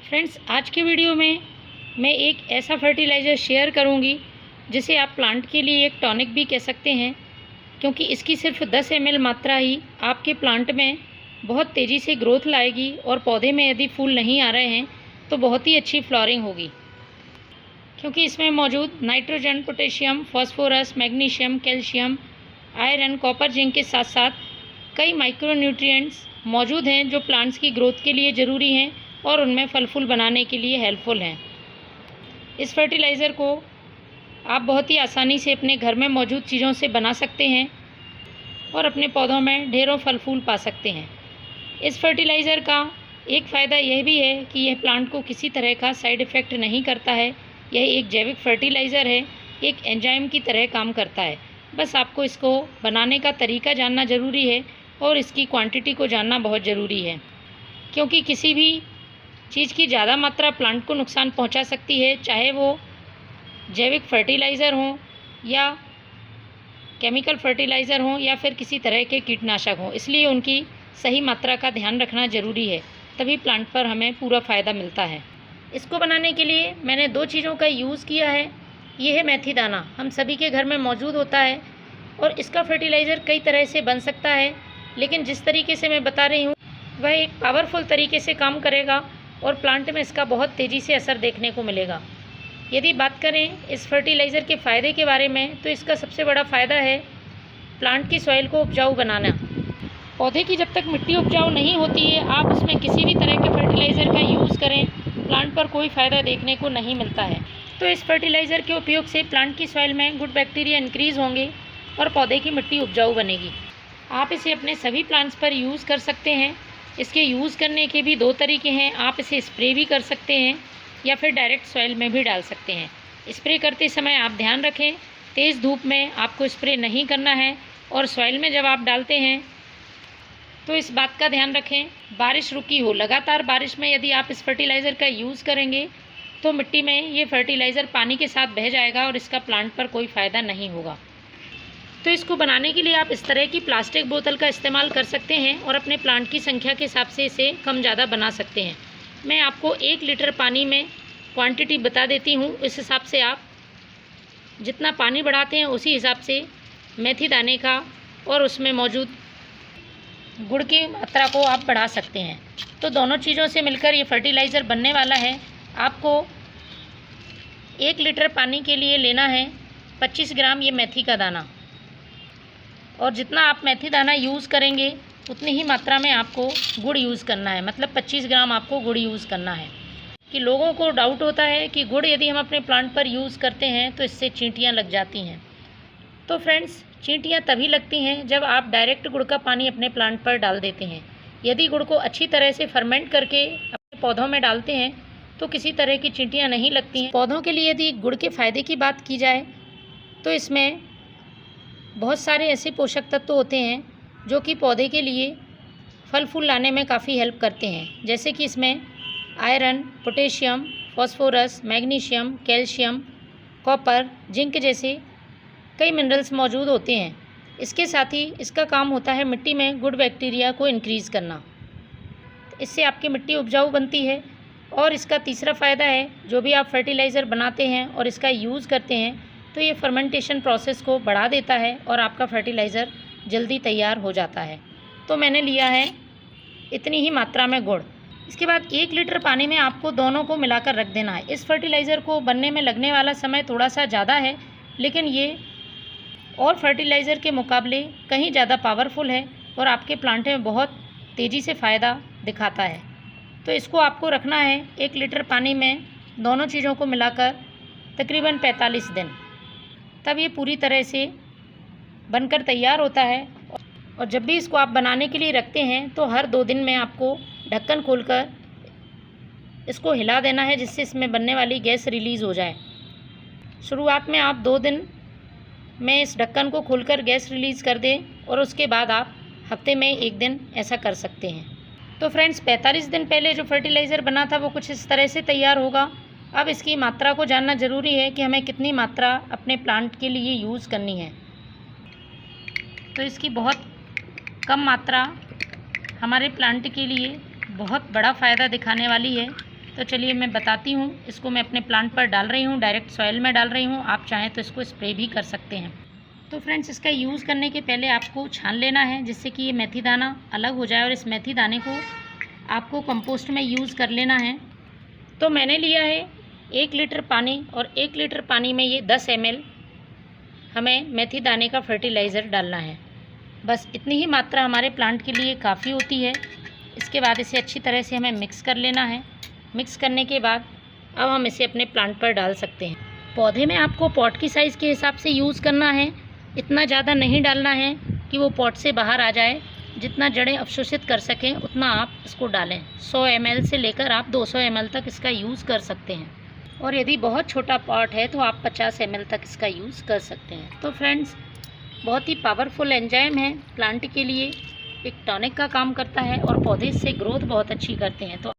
Friends, आज के video में मैं एक ऐसा फर्टिलाइज़र शेयर करूंगी जिसे आप प्लांट के लिए एक टॉनिक भी कह सकते हैं, क्योंकि इसकी सिर्फ 10 ml मात्रा ही आपके प्लांट में बहुत तेज़ी से ग्रोथ लाएगी और पौधे में यदि फूल नहीं आ रहे हैं तो बहुत ही अच्छी फ्लावरिंग होगी, क्योंकि इसमें मौजूद nitrogen, potassium, phosphorus, magnesium, calcium, iron, copper, zinc के साथ साथ कई माइक्रोन्यूट्रिएंट्स मौजूद हैं जो प्लांट्स की ग्रोथ के लिए ज़रूरी हैं और उनमें फल फूल बनाने के लिए हेल्पफुल हैं। इस फर्टिलाइज़र को आप बहुत ही आसानी से अपने घर में मौजूद चीज़ों से बना सकते हैं और अपने पौधों में ढेरों फल फूल पा सकते हैं। इस फर्टिलाइज़र का एक फ़ायदा यह भी है कि यह प्लांट को किसी तरह का साइड इफ़ेक्ट नहीं करता है। यह एक जैविक फर्टिलाइज़र है, एक एंजाइम की तरह काम करता है। बस आपको इसको बनाने का तरीका जानना ज़रूरी है और इसकी क्वांटिटी को जानना बहुत ज़रूरी है, क्योंकि किसी भी चीज़ की ज़्यादा मात्रा प्लांट को नुकसान पहुंचा सकती है, चाहे वो जैविक फर्टिलाइज़र हो या केमिकल फर्टिलाइज़र हो या फिर किसी तरह के कीटनाशक हो। इसलिए उनकी सही मात्रा का ध्यान रखना ज़रूरी है, तभी प्लांट पर हमें पूरा फ़ायदा मिलता है। इसको बनाने के लिए मैंने 2 चीज़ों का यूज़ किया है। ये है मेथी दाना, हम सभी के घर में मौजूद होता है और इसका फर्टिलाइज़र कई तरह से बन सकता है, लेकिन जिस तरीके से मैं बता रही हूँ वह एक पावरफुल तरीके से काम करेगा और प्लांट में इसका बहुत तेज़ी से असर देखने को मिलेगा। यदि बात करें इस फर्टिलाइज़र के फ़ायदे के बारे में, तो इसका सबसे बड़ा फ़ायदा है प्लांट की सॉइल को उपजाऊ बनाना। पौधे की जब तक मिट्टी उपजाऊ नहीं होती है, आप उसमें किसी भी तरह के फर्टिलाइज़र का यूज़ करें, प्लांट पर कोई फ़ायदा देखने को नहीं मिलता है। तो इस फर्टिलाइज़र के उपयोग से प्लांट की सॉइल में गुड बैक्टीरिया इंक्रीज़ होंगे और पौधे की मिट्टी उपजाऊ बनेगी। आप इसे अपने सभी प्लांट्स पर यूज़ कर सकते हैं। इसके यूज़ करने के भी 2 तरीके हैं। आप इसे स्प्रे भी कर सकते हैं या फिर डायरेक्ट सॉइल में भी डाल सकते हैं। स्प्रे करते समय आप ध्यान रखें, तेज़ धूप में आपको स्प्रे नहीं करना है और सॉइल में जब आप डालते हैं तो इस बात का ध्यान रखें बारिश रुकी हो। लगातार बारिश में यदि आप इस फर्टिलाइज़र का यूज़ करेंगे तो मिट्टी में ये फर्टिलाइज़र पानी के साथ बह जाएगा और इसका प्लांट पर कोई फ़ायदा नहीं होगा। तो इसको बनाने के लिए आप इस तरह की प्लास्टिक बोतल का इस्तेमाल कर सकते हैं और अपने प्लांट की संख्या के हिसाब से इसे कम ज़्यादा बना सकते हैं। मैं आपको 1 लीटर पानी में क्वांटिटी बता देती हूँ। इस हिसाब से आप जितना पानी बढ़ाते हैं उसी हिसाब से मेथी दाने का और उसमें मौजूद गुड़ की मात्रा को आप बढ़ा सकते हैं। तो दोनों चीज़ों से मिलकर ये फर्टिलाइज़र बनने वाला है। आपको 1 लीटर पानी के लिए लेना है 25 ग्राम ये मेथी का दाना, और जितना आप मेथी दाना यूज़ करेंगे उतनी ही मात्रा में आपको गुड़ यूज़ करना है। मतलब 25 ग्राम आपको गुड़ यूज़ करना है। कि लोगों को डाउट होता है कि गुड़ यदि हम अपने प्लांट पर यूज़ करते हैं तो इससे चींटियाँ लग जाती हैं। तो फ्रेंड्स, चींटियाँ तभी लगती हैं जब आप डायरेक्ट गुड़ का पानी अपने प्लांट पर डाल देते हैं। यदि गुड़ को अच्छी तरह से फर्मेंट करके अपने पौधों में डालते हैं तो किसी तरह की चींटियाँ नहीं लगती हैं। पौधों के लिए यदि गुड़ के फ़ायदे की बात की जाए तो इसमें बहुत सारे ऐसे पोषक तत्व होते हैं जो कि पौधे के लिए फल फूल लाने में काफ़ी हेल्प करते हैं। जैसे कि इसमें iron, potassium, phosphorus, magnesium, calcium, copper, zinc जैसे कई मिनरल्स मौजूद होते हैं। इसके साथ ही इसका काम होता है मिट्टी में गुड बैक्टीरिया को इंक्रीज़ करना। इससे आपकी मिट्टी उपजाऊ बनती है। और इसका तीसरा फ़ायदा है, जो भी आप फर्टिलाइज़र बनाते हैं और इसका यूज़ करते हैं तो ये फर्मेंटेशन प्रोसेस को बढ़ा देता है और आपका फर्टिलाइज़र जल्दी तैयार हो जाता है। तो मैंने लिया है इतनी ही मात्रा में गुड़। इसके बाद 1 लीटर पानी में आपको दोनों को मिलाकर रख देना है। इस फर्टिलाइज़र को बनने में लगने वाला समय थोड़ा सा ज़्यादा है, लेकिन ये और फर्टिलाइज़र के मुकाबले कहीं ज़्यादा पावरफुल है और आपके प्लांट में बहुत तेज़ी से फ़ायदा दिखाता है। तो इसको आपको रखना है 1 लीटर पानी में दोनों चीज़ों को मिलाकर तकरीबन 45 दिन, तब ये पूरी तरह से बनकर तैयार होता है। और जब भी इसको आप बनाने के लिए रखते हैं तो हर 2 दिन में आपको ढक्कन खोलकर इसको हिला देना है, जिससे इसमें बनने वाली गैस रिलीज़ हो जाए। शुरुआत में आप 2 दिन में इस ढक्कन को खोलकर गैस रिलीज़ कर दें और उसके बाद आप हफ्ते में 1 दिन ऐसा कर सकते हैं। तो फ्रेंड्स, 45 दिन पहले जो फर्टिलाइज़र बना था वो कुछ इस तरह से तैयार होगा। अब इसकी मात्रा को जानना ज़रूरी है कि हमें कितनी मात्रा अपने प्लांट के लिए यूज़ करनी है। तो इसकी बहुत कम मात्रा हमारे प्लांट के लिए बहुत बड़ा फ़ायदा दिखाने वाली है। तो चलिए मैं बताती हूँ। इसको मैं अपने प्लांट पर डाल रही हूँ, डायरेक्ट सॉइल में डाल रही हूँ। आप चाहें तो इसको स्प्रे भी कर सकते हैं। तो फ्रेंड्स, इसका यूज़ करने के पहले आपको छान लेना है, जिससे कि ये मेथी दाना अलग हो जाए, और इस मेथी दाने को आपको कंपोस्ट में यूज़ कर लेना है। तो मैंने लिया है 1 लीटर पानी, और 1 लीटर पानी में ये 10 ml हमें मेथी दाने का फर्टिलाइज़र डालना है। बस इतनी ही मात्रा हमारे प्लांट के लिए काफ़ी होती है। इसके बाद इसे अच्छी तरह से हमें मिक्स कर लेना है। मिक्स करने के बाद अब हम इसे अपने प्लांट पर डाल सकते हैं। पौधे में आपको पॉट की साइज़ के हिसाब से यूज़ करना है। इतना ज़्यादा नहीं डालना है कि वो पॉट से बाहर आ जाए। जितना जड़ें अवशोषित कर सकें उतना आप इसको डालें। 100 ml से लेकर आप 200 ml तक इसका यूज़ कर सकते हैं, और यदि बहुत छोटा पॉट है तो आप 50 ml तक इसका यूज़ कर सकते हैं। तो फ्रेंड्स, बहुत ही पावरफुल एंजाइम है, प्लांट के लिए एक टॉनिक का काम करता है, और पौधे से ग्रोथ बहुत अच्छी करते हैं। तो